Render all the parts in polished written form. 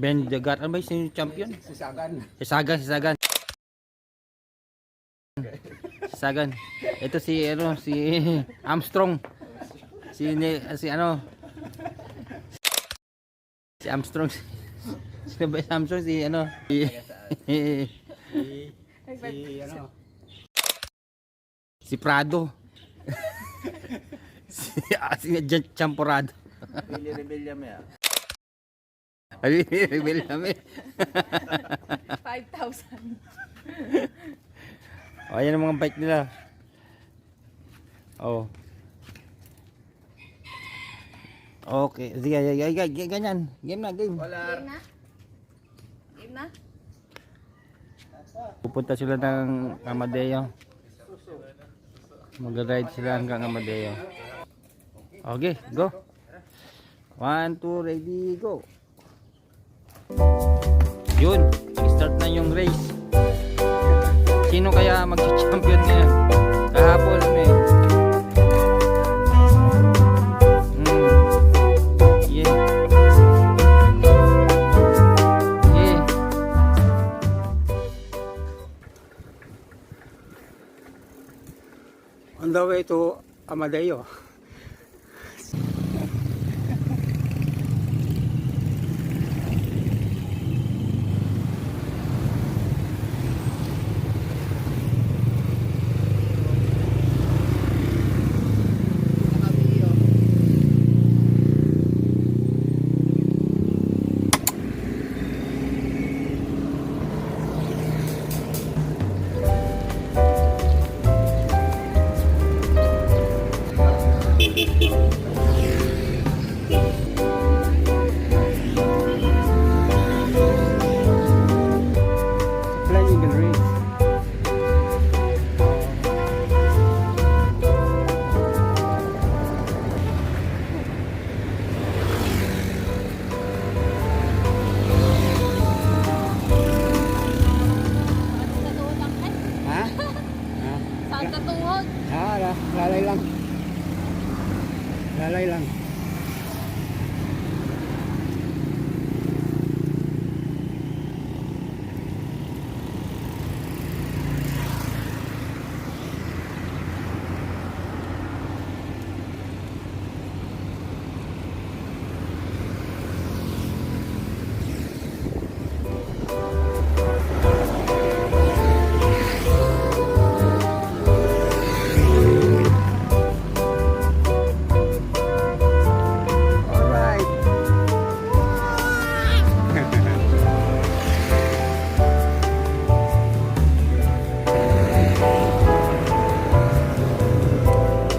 Ben Jagat. Ano ba yung champion? Si Sagan. Si Sagan, si Sagan. Si Sagan. Ito si ano, si Armstrong. Si ano? Si Armstrong. Si Armstrong si ano? Ano? Si Prado. si Champorado. Willie Rebellion mo yan. Ay, rebel kami. 5,000. O, ayan ang mga bike nila. Oh. Okay. Sige, ganyan. Game na, game. Wala. Game na? Game na? Pupunta sila ng Amadeo. Mag-ride sila hanggang Amadeo. Okay, go. 1, 2, ready, go. Yun, start na yung race. Sino kaya mag-champion ngayon? Kahapon eh. Yeah. Yeah. On the way to Amadeo. Flying race. Katuhod lang eh. Ha? Saan katuhod? Lalay lang. Lalay lang. Alright.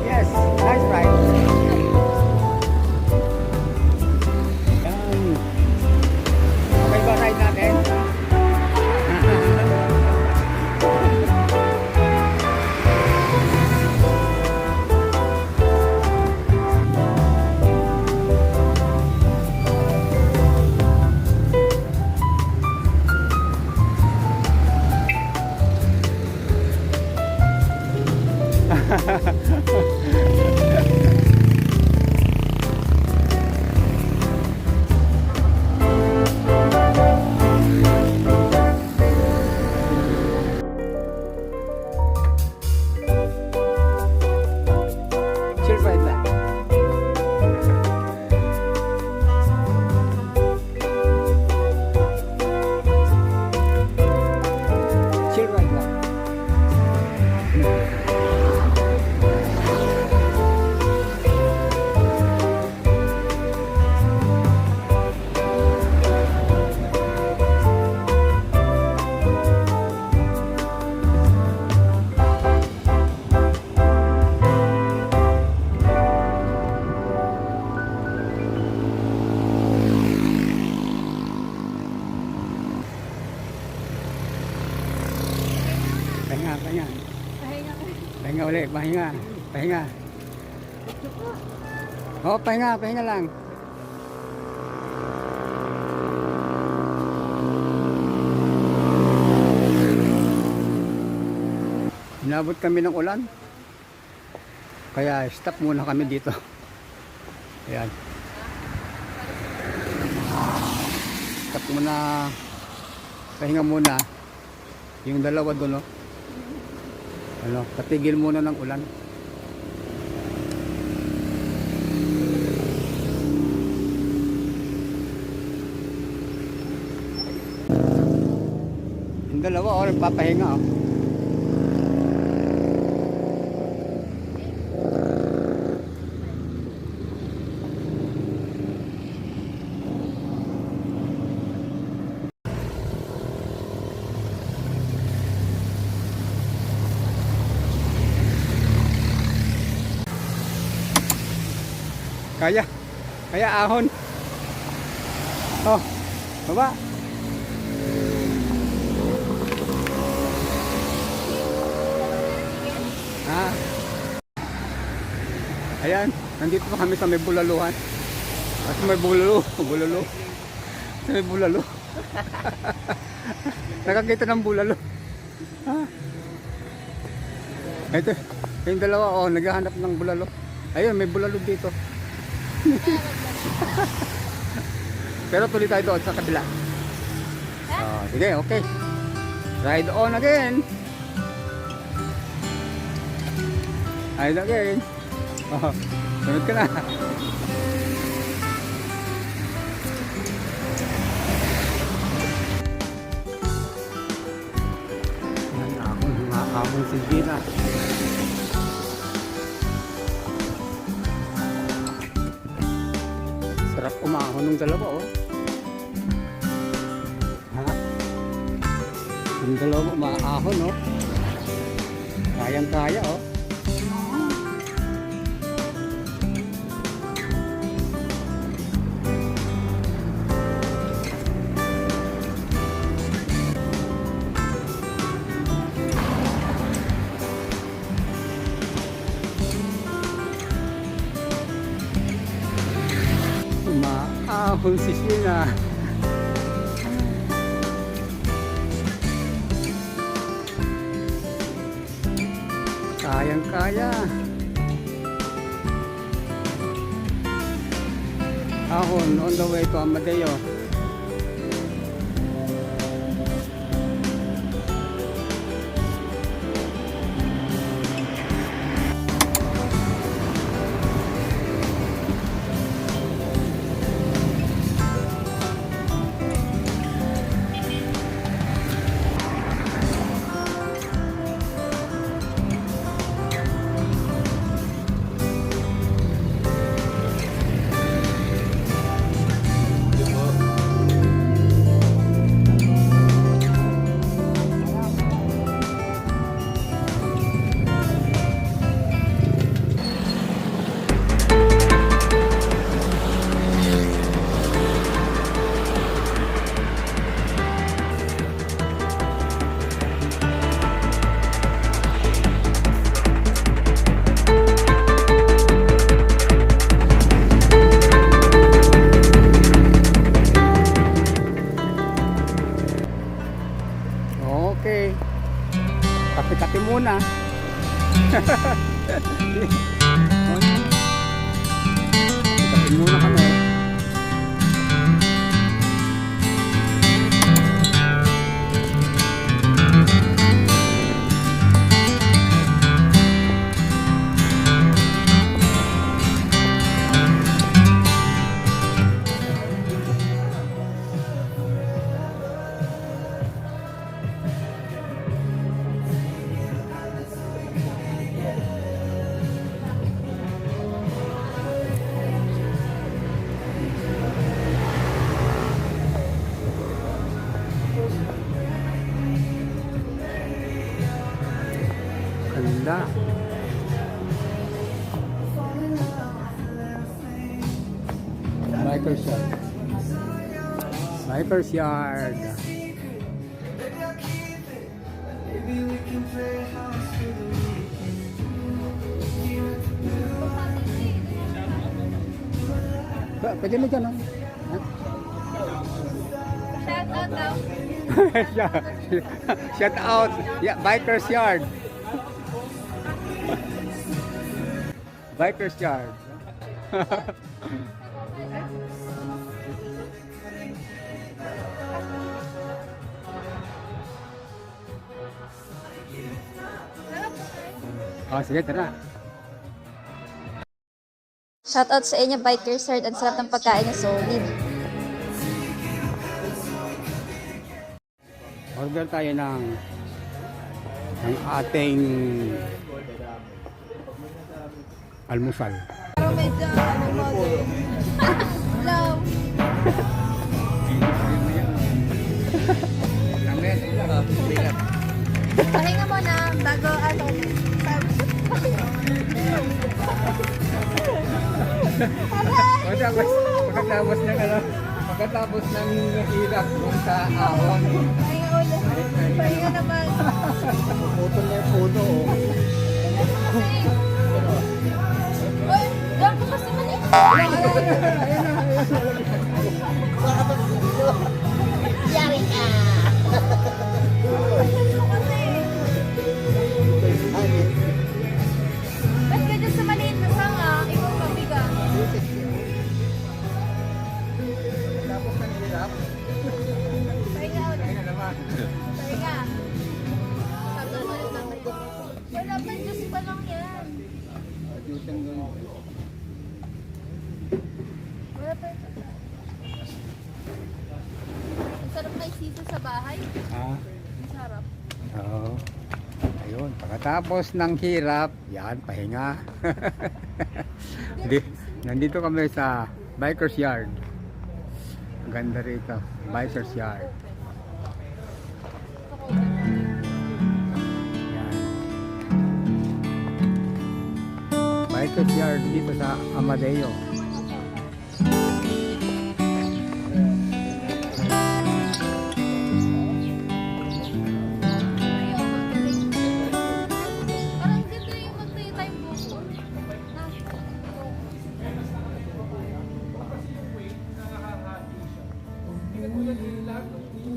Yes, nice ride. Yan. Okay ba ride natin? Chill ride lang. Chill ride lang. Pahinga. Pahinga ka. Pahinga ulit, pahinga. Oh, pahinga lang. Inabot kami ng ulan. Kaya stop muna kami dito. Ayan. Stop muna pahinga muna. Yung dalawa doon, no? Ano, katigil muna ng ulan. Yung dalawa, oh, nagpapahinga, oh. Kaya, kaya ahon. Oh, baba. Ah. Ayan, nandito pa kami sa may bulaluhan. At may bulalo, bulalo. Sa may bulalo. Nakakita ng bulalo. Ah. Ito, yung dalawa, oh, naghahanap ng bulalo. Ayun, may bulalo dito. Pero tuloy tayo doon sa kabila. Oh, sige, okay. Ride on again. Ride again. Oh, sunod ka na. Akong si Gina. Sarap umahon ng dalawa, oh. Ha? Yung dalawa umaahon, oh. Kayang-kaya, oh. Umaahon si Sheena. Kayang-kaya. Ahon on the way to Amadeo. Okay. Kape-kape muna. Kape muna kami. Ganda. Biker's Yard. Biker's Yard. Pwede mo dyan, oh. Shout out daw. Shout out. Yeah, Biker's Yard. Biker's Yard. Oh, sige, tara. Shoutout sa inyo, Bikers Heart. Ang sarap ng pagkain na solid. Order tayo ng ating almusal. Pero medyo low. Pahinga mo na bago Pagkatapos ng hirap dun sa ahon, pahinga ulit. Pahinga naman. putol na yung puno. Uy, yan ko kasi mali. Yari ka. Ba't ka dyan sa maliit na sanga? Ikaw mabigat. Tapos ng hirap, Pahinga ulit. ayun na naman. Pahinga. Sabi mo ulit naman. Wala pa, juice pa lang yan. Juice ang dun. Wala pa ito. Ang sarap na isisa sa bahay. Ah, Ang sarap. oo. Ayun, pagkatapos ng hirap, yan, pahinga. Nandito kami sa Bikers Yard. Ang ganda rito, Bikers Yard. Yan. Bikers Yard dito sa Amadeo. Parang dito yung mag-time buko.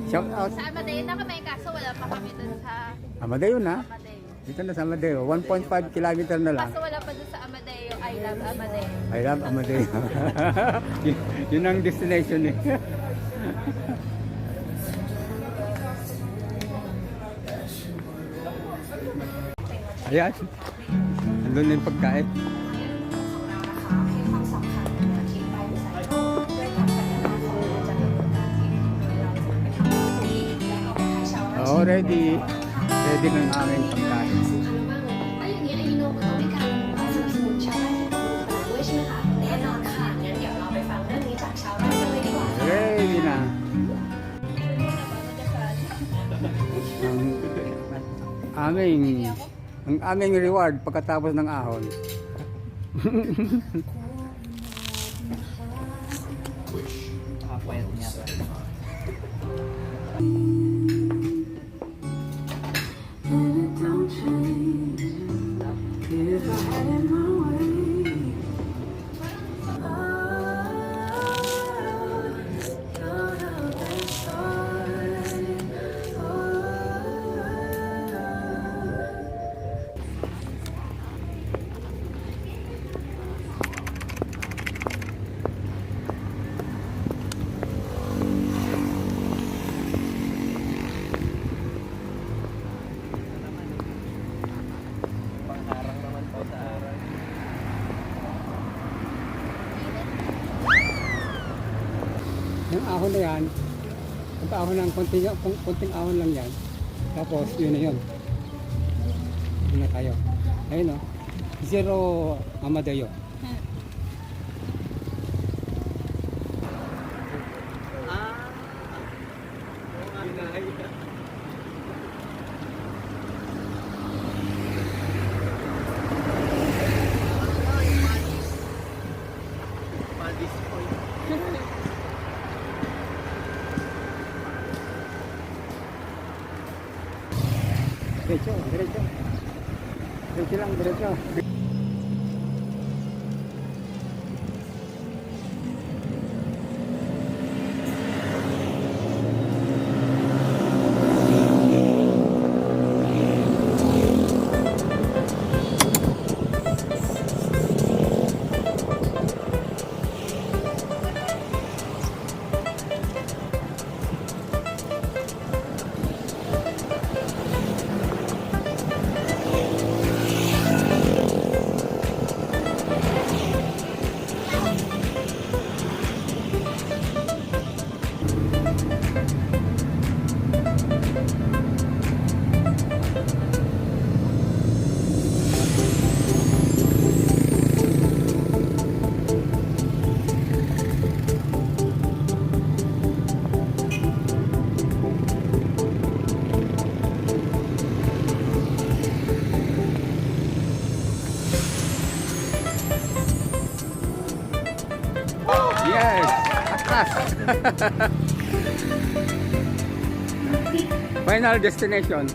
Shout out, Sa Amadeo na kami, kaso wala pa kami dun sa Amadeo na. Amadeo. Dito na sa Amadeo, 1.5 kilometer na lang. Kaso wala pa dun sa Amadeo. I love Amadeo. I love Amadeo. Yun ang destination eh. Ayan. Andun na yung pagkain. Oh, ready. Ready ng aming pagkain. ถ้าอย่างนี้ไอโนก็ต้องมีการสนับสนุนชาวไร่ให้ปลูกขนาดด้วยใช่ไหมคะแน่นอนค่ะงั้นเดี๋ยวเราไปฟังเรื่องนี้จากชาวไร่กันเลยดีกว่า Ready na. Ang aming reward pagkatapos ng ahon. Yung ahon na yan, ang ahon ng konting ahon lang yan. Tapos yun na yun. Yun na tayo. Ayun o. Zero Amadeo. Diretso, diretso. Diretso lang, diretso. Final destination.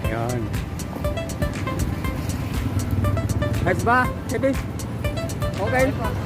Yan. Ayos ba? Sige. Okay.